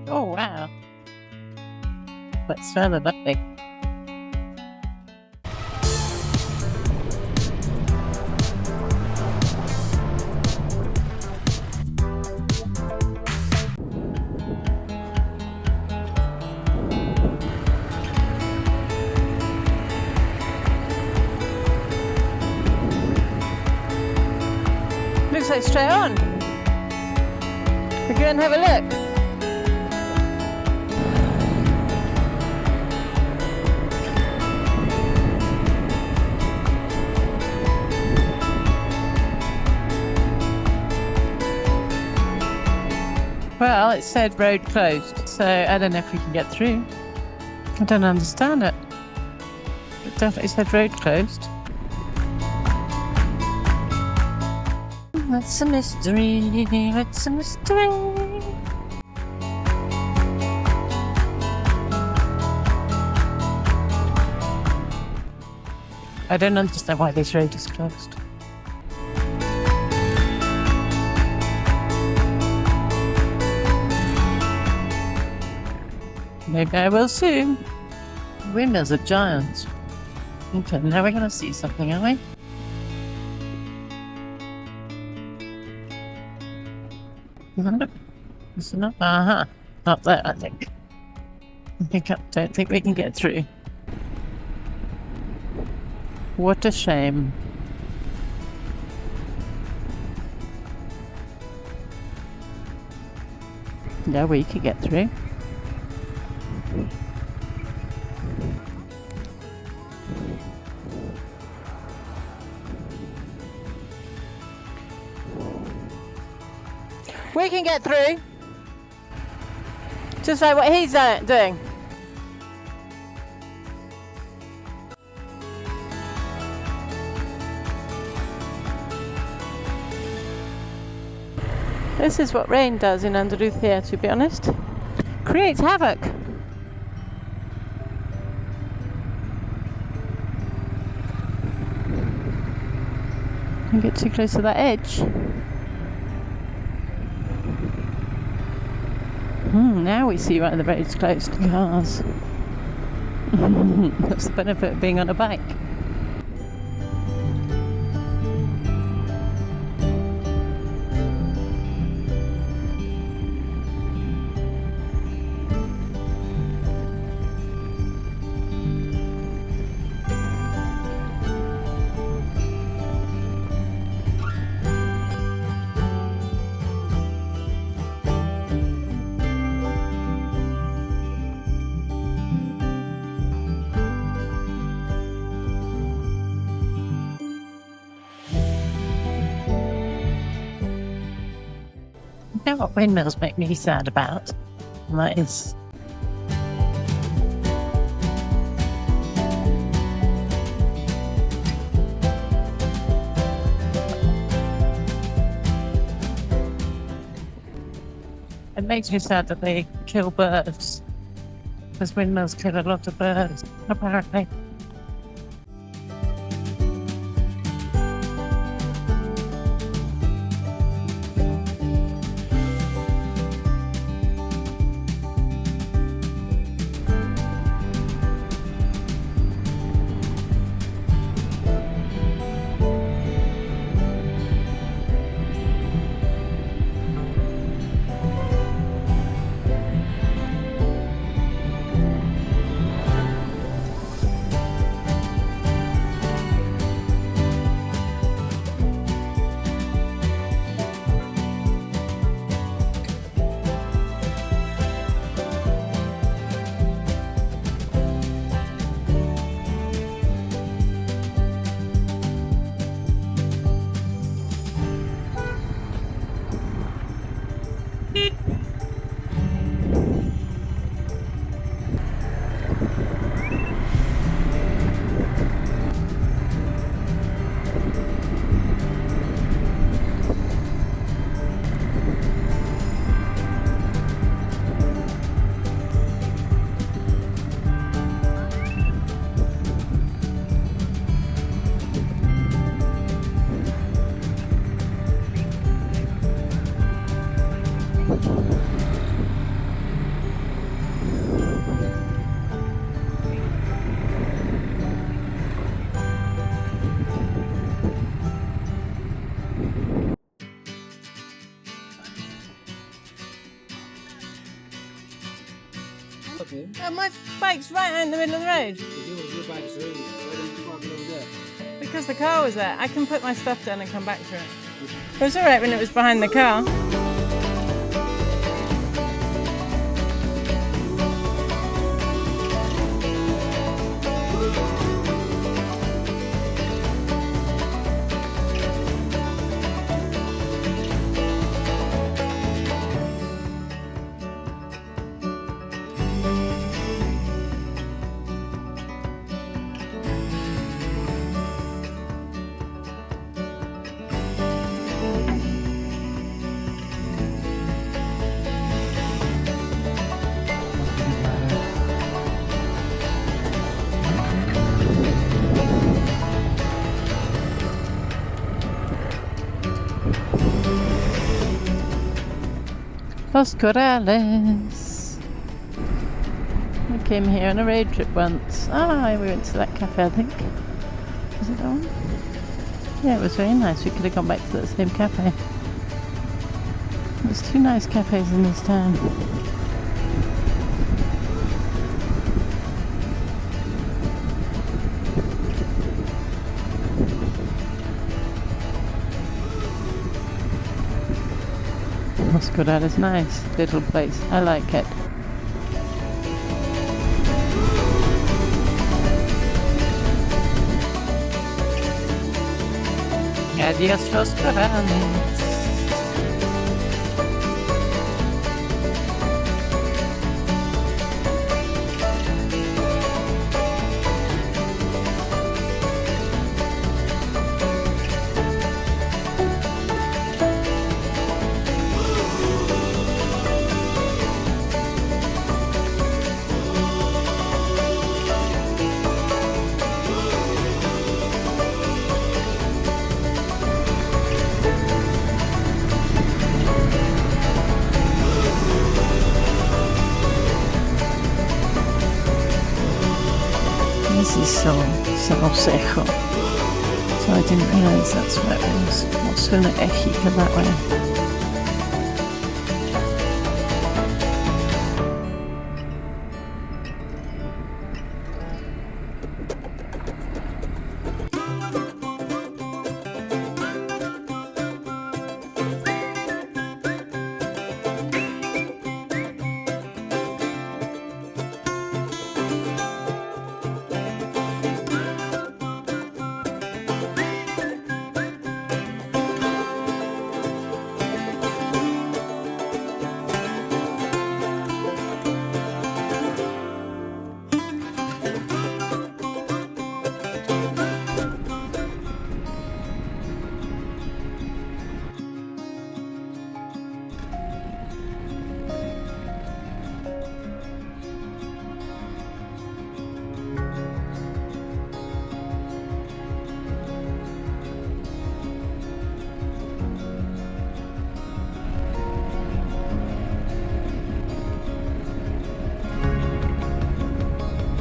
Oh, wow. That's rather lovely. Looks like straight on. We go and have a look. Well, it said road closed, so I don't know if we can get through. I don't understand it. It definitely said road closed. That's a mystery, it's a mystery. I don't understand why this road is closed. Maybe I will soon. Windmills are giants. Okay, now we're going to see something, aren't we? It's not. Up there, I think. Don't think we can get through. What a shame. Yeah, we could get through. We can get through. Just like what he's doing. This is what rain does in Andalusia, to be honest. Creates havoc. Don't get too close to that edge. Now we see why the road's closed to cars. That's the benefit of being on a bike. You know what windmills make me sad about? And that is it makes me sad that they kill birds. Because windmills kill a lot of birds, apparently. Yeah. My bike's right out in the middle of the road. Your bike's early. Why don't you park it over there? Because the car was there. I can put my stuff down and come back to it. It was alright when it was behind the car. Los Corrales. We came here on a road trip once. We went to that cafe, I think. Was it that one? Yeah, it was very nice. We could have gone back to that same cafe. There's 2 nice cafes in this town. Los Corrales, nice little place. I like it. Adiós, Los Corrales. This is so seco. So I didn't realise that's where it was. What's going to Ejica that way?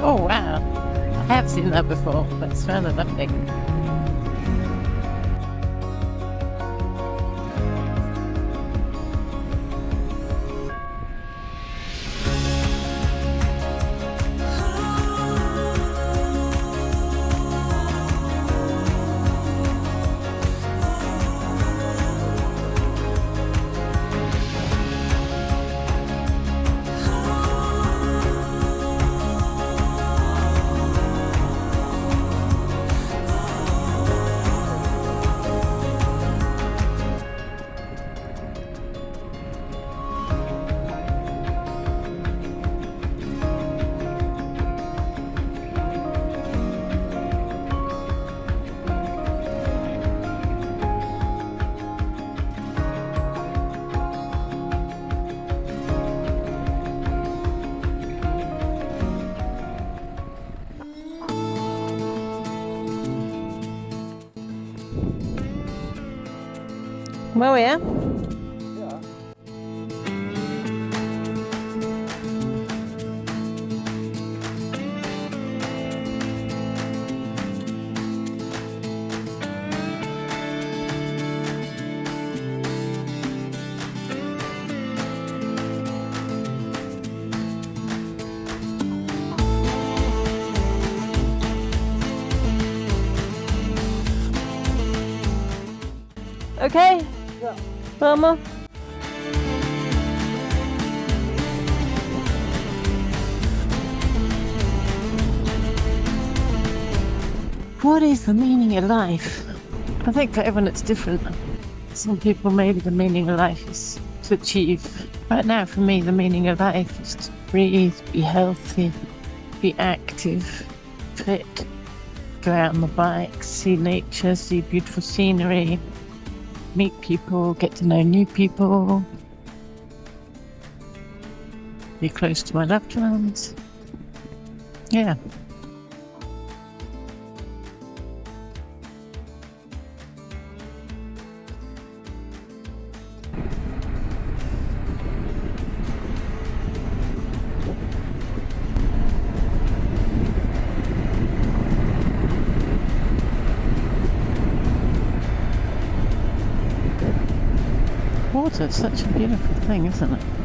Oh wow, I have seen that before. That's rather lovely. Well, yeah. Yeah. Okay? Yeah. Wilma? What is the meaning of life? I think for everyone it's different. Some people, maybe the meaning of life is to achieve. Right now, for me, the meaning of life is to breathe, be healthy, be active, fit, go out on the bike, see nature, see beautiful scenery, meet people, get to know new people, be close to my loved ones. Yeah. Water is such a beautiful thing, isn't it?